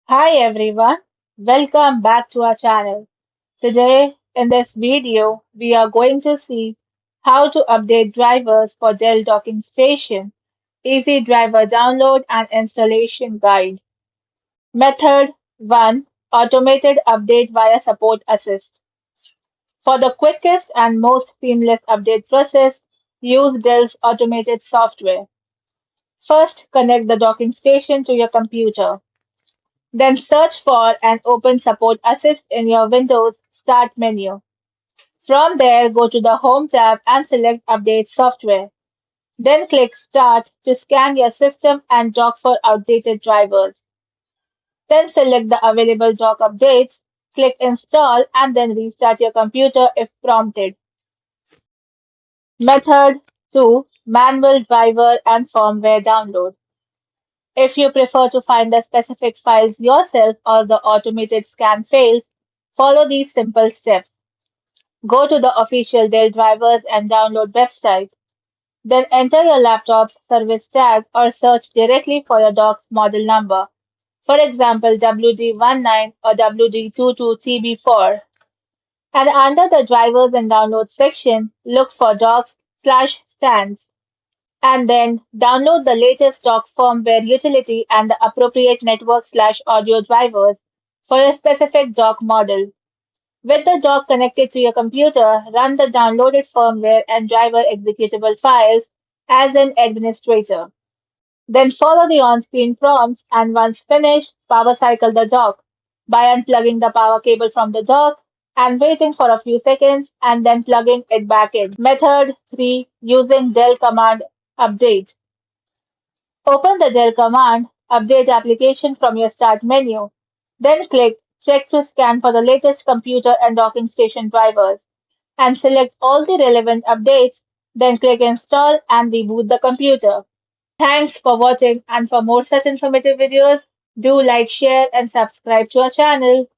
Hi everyone, welcome back to our channel. Today in this video, we are going to see how to update drivers for Dell docking station, easy driver download and installation guide. Method 1. Automated update via support assist. For the quickest and most seamless update process, use Dell's automated software. First, connect the docking station to your computer. Then search for and open Support Assist in your Windows Start menu. From there, go to the Home tab and select Update Software. Then click Start to scan your system and dock for outdated drivers. Then select the available dock updates, click Install and then restart your computer if prompted. Method 2. Manual driver and firmware download. If you prefer to find the specific files yourself or the automated scan fails, follow these simple steps. Go to the official Dell drivers and download website. Then enter your laptop's service tag or search directly for your dock's model number. For example, WD19 or WD22TB4. And under the drivers and downloads section, look for docks/stands. And then download the latest dock firmware utility and the appropriate network/audio drivers for your specific dock model. With the dock connected to your computer, run the downloaded firmware and driver executable files as an administrator. Then follow the on-screen prompts and once finished, power cycle the dock by unplugging the power cable from the dock and waiting for a few seconds and then plugging it back in. Method 3. Using Dell Command Update. Open the Dell Command Update application from your Start menu. Then click Check to scan for the latest computer and docking station drivers and select all the relevant updates. Then click Install and reboot the computer. Thanks for watching, and for more such informative videos, do like, share and subscribe to our channel.